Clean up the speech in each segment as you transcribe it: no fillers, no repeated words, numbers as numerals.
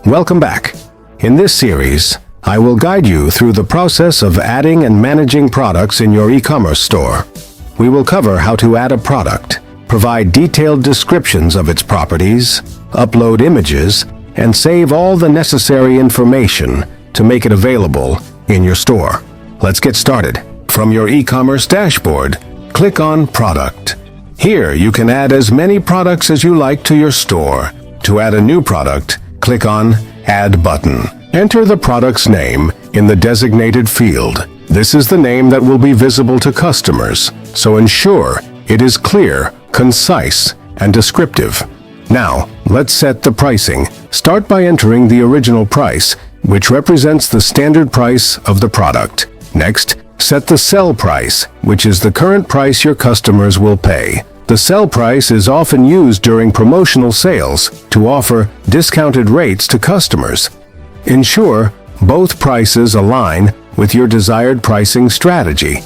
Welcome back. In this series, I will guide you through the process of adding and managing products in your e-commerce store. We will cover how to add a product, provide detailed descriptions of its properties, upload images, and save all the necessary information to make it available in your store. Let's get started. From your e-commerce dashboard, click on Product. Here you can add as many products as you like to your store. To add a new product, click on Add button. Enter the product's name in the designated field. This is the name that will be visible to customers, so ensure it is clear, concise, and descriptive. Now, let's set the pricing. Start by entering the original price, which represents the standard price of the product. Next, set the sell price, which is the current price your customers will pay. The sell price is often used during promotional sales to offer discounted rates to customers. Ensure both prices align with your desired pricing strategy.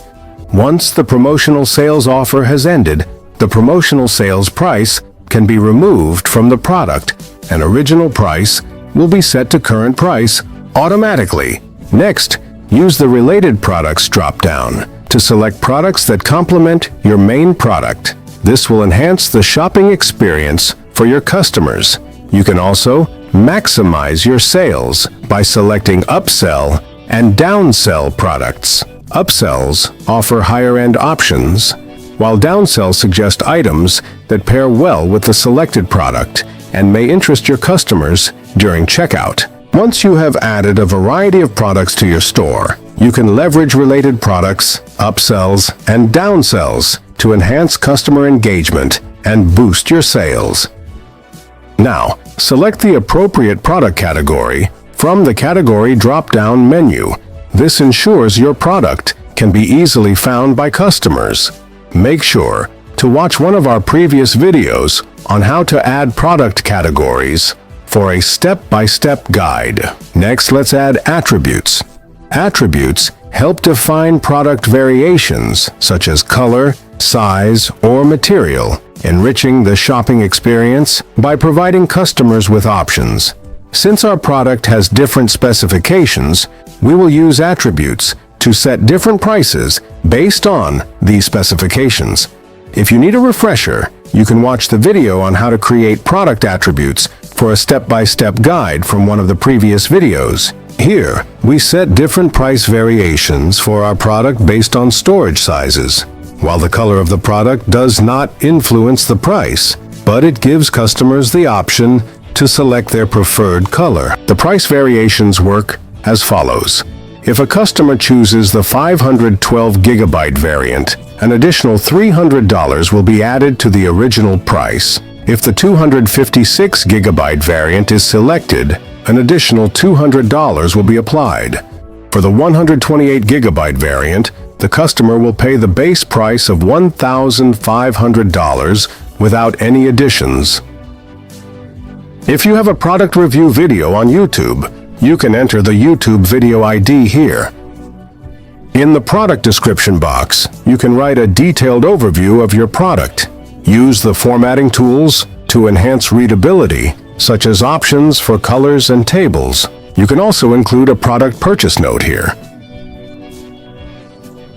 Once the promotional sales offer has ended, the promotional sales price can be removed from the product. An original price will be set to current price automatically. Next, use the Related Products drop-down to select products that complement your main product. This will enhance the shopping experience for your customers. You can also maximize your sales by selecting upsell and downsell products. Upsells offer higher-end options, while downsells suggest items that pair well with the selected product and may interest your customers during checkout. Once you have added a variety of products to your store, you can leverage related products, upsells, and downsells to enhance customer engagement and boost your sales. Now, select the appropriate product category from the category drop-down menu. This ensures your product can be easily found by customers. Make sure to watch one of our previous videos on how to add product categories for a step-by-step guide. Next, let's add attributes. Attributes help define product variations such as color, size, or material, enriching the shopping experience by providing customers with options. Since our product has different specifications, we will use attributes to set different prices based on these specifications. If you need a refresher, you can watch the video on how to create product attributes for a step-by-step guide from one of the previous videos. Here, we set different price variations for our product based on storage sizes. While the color of the product does not influence the price, but it gives customers the option to select their preferred color. The price variations work as follows. If a customer chooses the 512 GB variant, an additional $300 will be added to the original price. If the 256 GB variant is selected, an additional $200 will be applied. For the 128 GB variant, the customer will pay the base price of $1,500 without any additions. If you have a product review video on YouTube, you can enter the YouTube video ID here. In the product description box, you can write a detailed overview of your product. Use the formatting tools to enhance readability, such as options for colors and tables. You can also include a product purchase note here.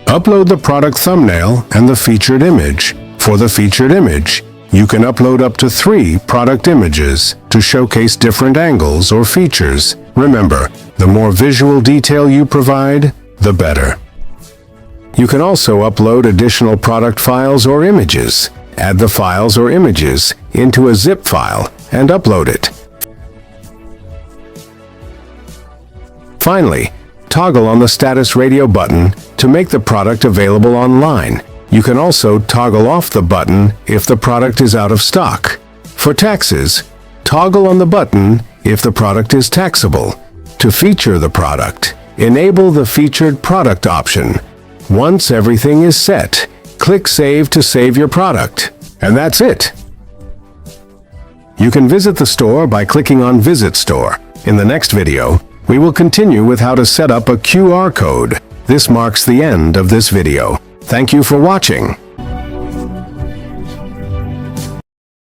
Upload the product thumbnail and the featured image. For the featured image, you can upload up to 3 product images to showcase different angles or features. Remember, the more visual detail you provide, the better. You can also upload additional product files or images. Add the files or images into a zip file and upload it. Finally, toggle on the status radio button to make the product available online. You can also toggle off the button if the product is out of stock. For taxes, toggle on the button if the product is taxable. To feature the product, enable the featured product option. Once everything is set, click Save to save your product. And that's it. You can visit the store by clicking on Visit Store. In the next video, we will continue with how to set up a QR code. This marks the end of this video. Thank you for watching.